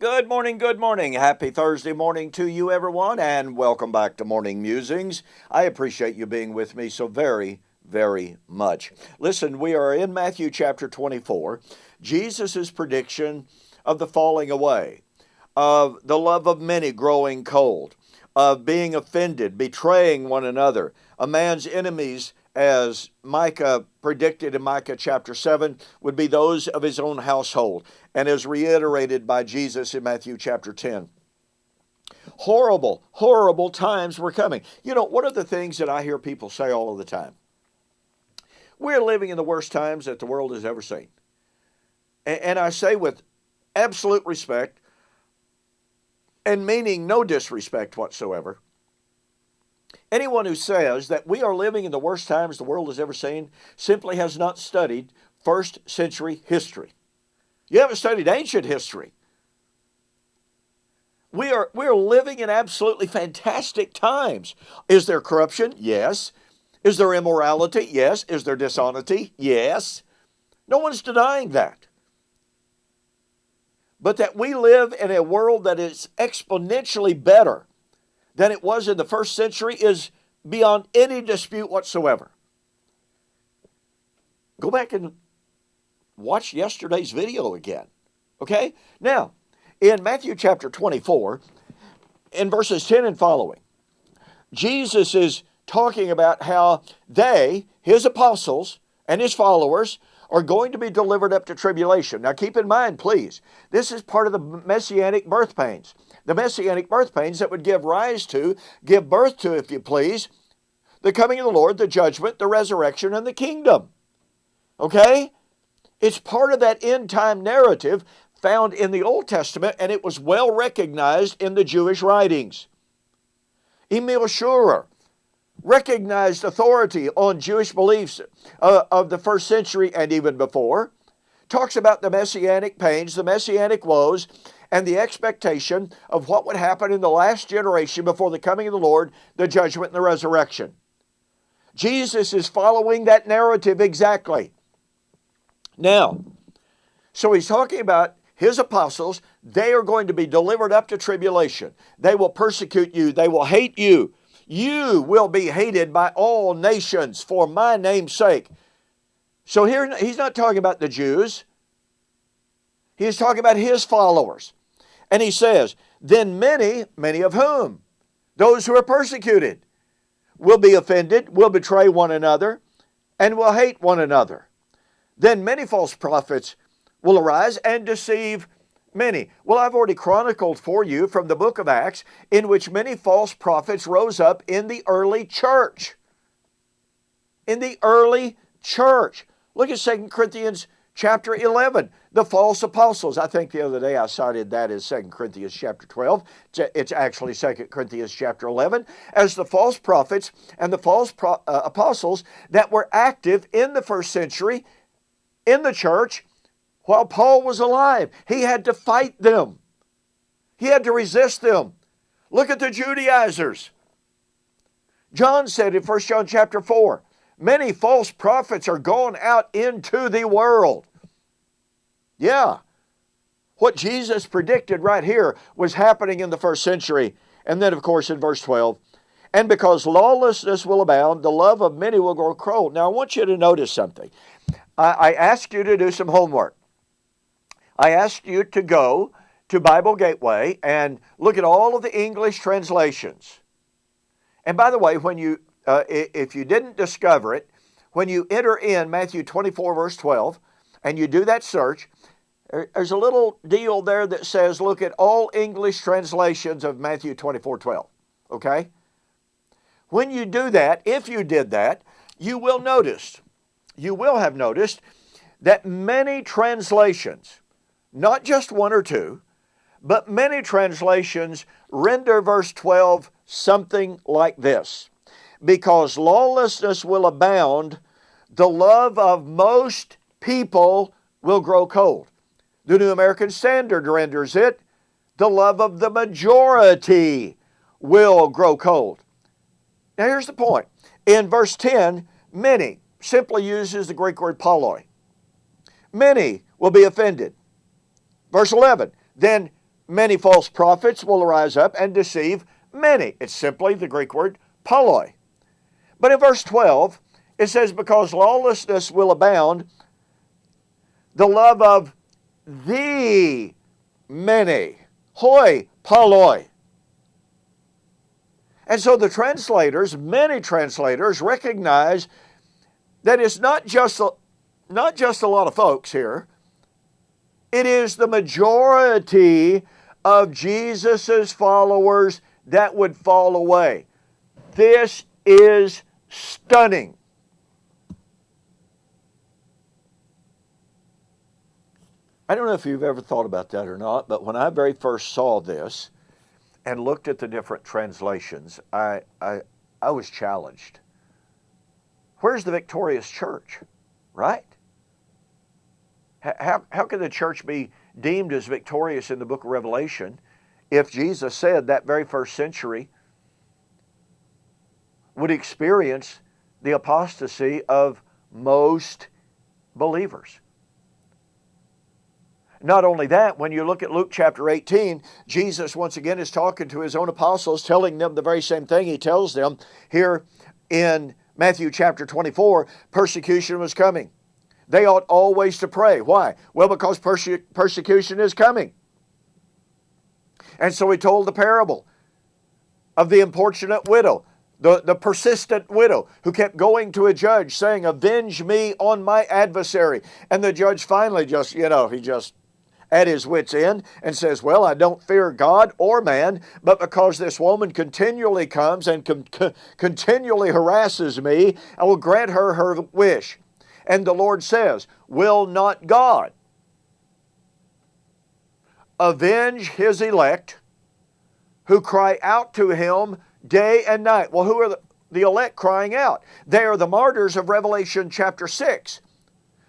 Good morning, good morning. Happy Thursday morning to you, everyone, and welcome back to Morning Musings. I appreciate you being with me so very, very much. Listen, we are in Matthew chapter 24. Jesus' prediction of the falling away, of the love of many growing cold, of being offended, betraying one another, a man's enemies, as Micah predicted in Micah chapter 7, would be those of his own household, and as reiterated by Jesus in Matthew chapter 10. Horrible, horrible times were coming. You know, one of the things that I hear people say all of the time, we're living in the worst times that the world has ever seen. And I say with absolute respect, and meaning no disrespect whatsoever, anyone who says that we are living in the worst times the world has ever seen simply has not studied first century history. You haven't studied ancient history. We're living in absolutely fantastic times. Is there corruption? Yes. Is there immorality? Yes. Is there dishonesty? Yes. No one's denying that. But that we live in a world that is exponentially better than it was in the first century is beyond any dispute whatsoever. Go back and watch yesterday's video again. Okay? Now, in Matthew chapter 24, in verses 10 and following, Jesus is talking about how they, his apostles and his followers, are going to be delivered up to tribulation. Now keep in mind, please, this is part of the messianic birth pains. The messianic birth pains that would give birth to, if you please, the coming of the Lord, the judgment, the resurrection, and the kingdom. Okay? It's part of that end time narrative found in the Old Testament, and it was well recognized in the Jewish writings. Emil Schurer recognized authority on Jewish beliefs of the first century and even before, talks about the messianic pains, the messianic woes, and the expectation of what would happen in the last generation before the coming of the Lord, the judgment and the resurrection. Jesus is following that narrative exactly. Now, so he's talking about his apostles. They are going to be delivered up to tribulation. They will persecute you. They will hate you. You will be hated by all nations for my name's sake. So here, he's not talking about the Jews. He's talking about his followers. And he says, then many of whom? Those who are persecuted will be offended, will betray one another, and will hate one another. Then many false prophets will arise and deceive many. Well, I've already chronicled for you from the book of Acts in which many false prophets rose up in the early church. In the early church. Look at 2 Corinthians chapter 11. The false apostles. I think the other day I cited that as 2 Corinthians chapter 12. It's actually 2 Corinthians chapter 11. As the false prophets and the false apostles that were active in the first century in the church while Paul was alive. He had to fight them. He had to resist them. Look at the Judaizers. John said in 1 John chapter 4, many false prophets are gone out into the world. Yeah. What Jesus predicted right here was happening in the first century. And then, of course, in verse 12, and because lawlessness will abound, the love of many will grow cold. Now, I want you to notice something. I asked you to do some homework. I asked you to go to Bible Gateway and look at all of the English translations. And by the way, when you, if you didn't discover it, when you enter in Matthew 24, verse 12, and you do that search, there's a little deal there that says, look at all English translations of Matthew 24, 12. Okay? When you do that, if you did that, you will have noticed that many translations, not just one or two, but many translations render verse 12 something like this. Because lawlessness will abound, the love of most people will grow cold. The New American Standard renders it, the love of the majority will grow cold. Now here's the point. In verse 10, many simply uses the Greek word polloi. Many will be offended. Verse 11, then many false prophets will rise up and deceive many. It's simply the Greek word poloi. But in verse 12, it says, because lawlessness will abound, the love of the many, hoi poloi. And so the translators, many translators, recognize that it's not just a lot of folks here. It is the majority of Jesus' followers that would fall away. This is stunning. I don't know if you've ever thought about that or not, but when I very first saw this and looked at the different translations, I was challenged. Where's the victorious church, right? How can the church be deemed as victorious in the book of Revelation if Jesus said that very first century would experience the apostasy of most believers? Not only that, when you look at Luke chapter 18, Jesus once again is talking to his own apostles, telling them the very same thing he tells them here in Matthew chapter 24, persecution was coming. They ought always to pray. Why? Well, because persecution is coming. And so he told the parable of the importunate widow, the persistent widow who kept going to a judge saying, avenge me on my adversary. And the judge finally he just at his wit's end and says, well, I don't fear God or man, but because this woman continually comes and continually harasses me, I will grant her her wish. And the Lord says, will not God avenge his elect who cry out to him day and night? Well, who are the elect crying out? They are the martyrs of Revelation chapter 6.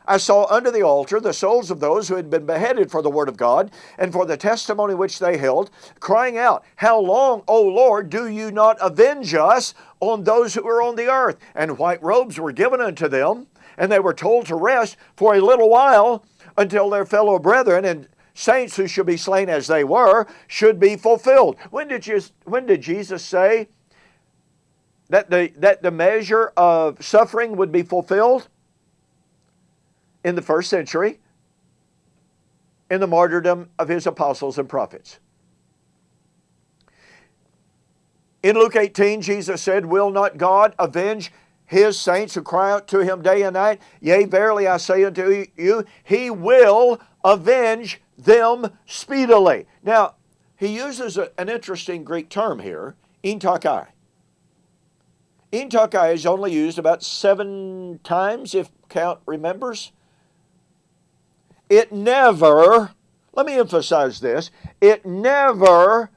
I saw under the altar the souls of those who had been beheaded for the word of God and for the testimony which they held, crying out, how long, O Lord, do you not avenge us on those who are on the earth? And white robes were given unto them, and they were told to rest for a little while until their fellow brethren and saints who should be slain as they were should be fulfilled. When did Jesus say that the measure of suffering would be fulfilled? In the first century, in the martyrdom of his apostles and prophets. In Luke 18, Jesus said, will not God avenge his saints who cry out to him day and night? Yea, verily I say unto you, he will avenge them speedily. Now, he uses an interesting Greek term here, entokai. Entokai is only used about 7 times, if count remembers. It never, let me emphasize this, it never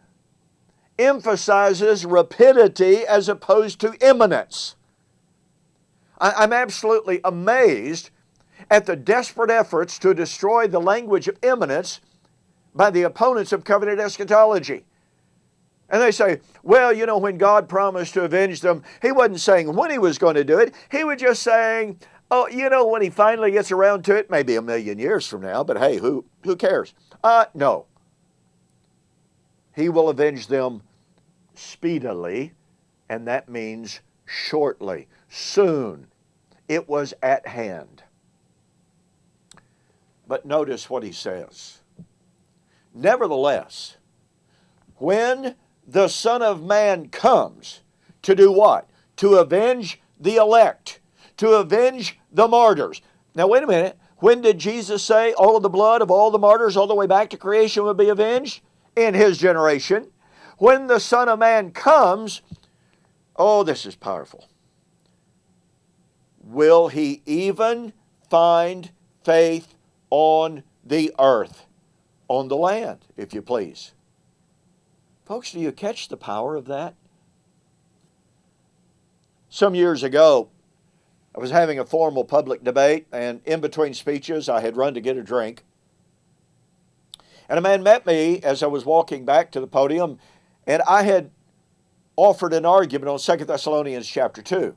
emphasizes rapidity as opposed to imminence. I'm absolutely amazed at the desperate efforts to destroy the language of imminence by the opponents of covenant eschatology. And they say, well, when God promised to avenge them, he wasn't saying when he was going to do it. He was just saying, oh, when he finally gets around to it, maybe 1,000,000 years from now, but hey, who cares? No. He will avenge them speedily, and that means shortly, soon. It was at hand. But notice what he says. Nevertheless, when the Son of Man comes to do what? To avenge the elect, to avenge the martyrs. Now, wait a minute. When did Jesus say all of the blood of all the martyrs all the way back to creation would be avenged? In his generation. When the Son of Man comes, oh, this is powerful. Will he even find faith on the earth, on the land, if you please? Folks, do you catch the power of that? Some years ago, I was having a formal public debate, and in between speeches, I had run to get a drink. And a man met me as I was walking back to the podium, and I had offered an argument on 2 Thessalonians chapter 2,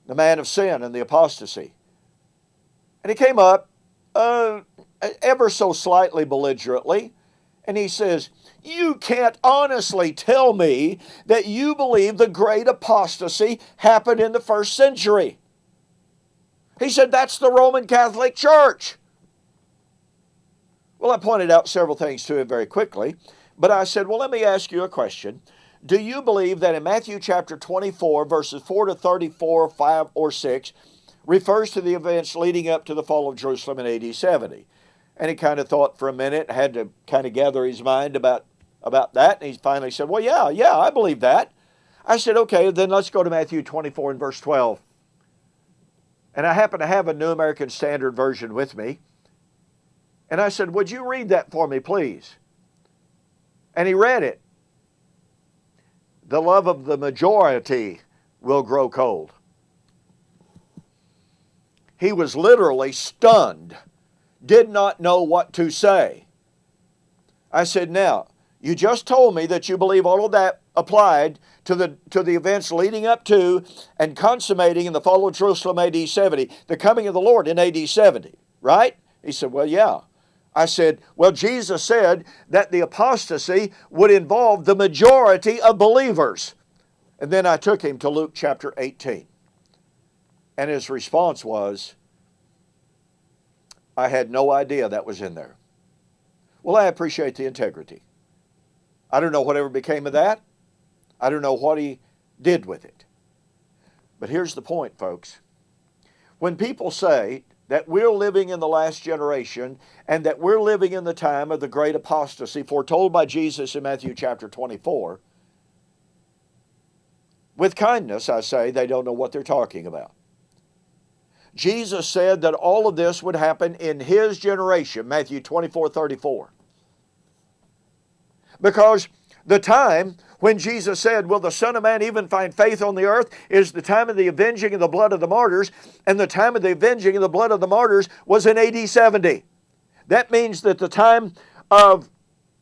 the man of sin and the apostasy. And he came up ever so slightly belligerently And he says, you can't honestly tell me that you believe the great apostasy happened in the first century. He said, that's the Roman Catholic Church. Well, I pointed out several things to him very quickly, but I said, well, let me ask you a question. Do you believe that in Matthew chapter 24, verses 4 to 34, 5 or 6, refers to the events leading up to the fall of Jerusalem in AD 70? And he kind of thought for a minute, had to kind of gather his mind about that, and he finally said, well, yeah, I believe that. I said, okay, then let's go to Matthew 24 and verse 12. And I happen to have a New American Standard Version with me. And I said, would you read that for me, please? And he read it. The love of the majority will grow cold. He was literally stunned, did not know what to say. I said, now, you just told me that you believe all of that applied to the events leading up to and consummating in the fall of Jerusalem AD 70, the coming of the Lord in AD 70, right? He said, well, yeah. I said, well, Jesus said that the apostasy would involve the majority of believers. And then I took him to Luke chapter 18. And his response was, I had no idea that was in there. Well, I appreciate the integrity. I don't know whatever became of that. I don't know what he did with it. But here's the point, folks. When people say that we're living in the last generation and that we're living in the time of the great apostasy foretold by Jesus in Matthew chapter 24, with kindness, I say, they don't know what they're talking about. Jesus said that all of this would happen in his generation, Matthew 24:34. Because the time when Jesus said, will the Son of Man even find faith on the earth, is the time of the avenging of the blood of the martyrs, and the time of the avenging of the blood of the martyrs was in AD 70. That means that the time of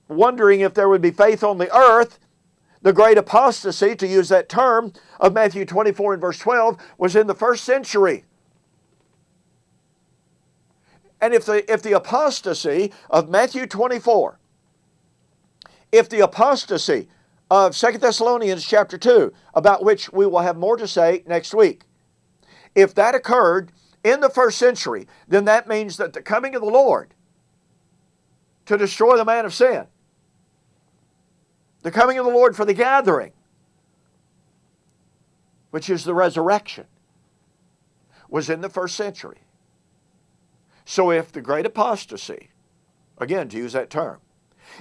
wondering if there would be faith on the earth, the great apostasy, to use that term, of Matthew 24 and verse 12, was in the first century. And if the apostasy of Matthew 24, if the apostasy of 2 Thessalonians chapter 2, about which we will have more to say next week, if that occurred in the first century, then that means that the coming of the Lord to destroy the man of sin, the coming of the Lord for the gathering, which is the resurrection, was in the first century. So if the great apostasy, again to use that term,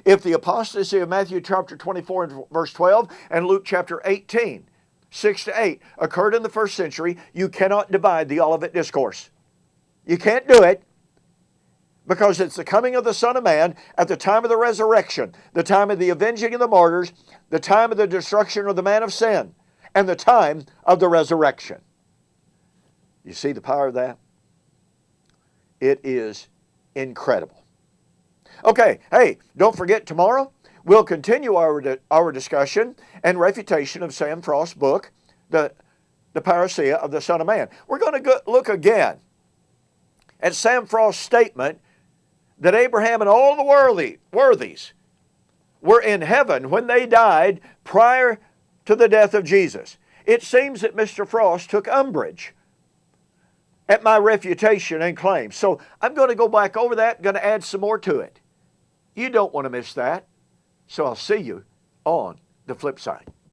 if the apostasy of Matthew chapter 24 and verse 12 and Luke chapter 18, 6 to 8 occurred in the first century, you cannot divide the Olivet Discourse. You can't do it because it's the coming of the Son of Man at the time of the resurrection, the time of the avenging of the martyrs, the time of the destruction of the man of sin, and the time of the resurrection. You see the power of that? It is incredible. Okay, hey, don't forget tomorrow we'll continue our discussion and refutation of Sam Frost's book, the Parousia of the Son of Man. We're going to look again at Sam Frost's statement that Abraham and all the worthies were in heaven when they died prior to the death of Jesus. It seems that Mr. Frost took umbrage at my refutation and claim. So I'm going to go back over that, going to add some more to it. You don't want to miss that. So I'll see you on the flip side.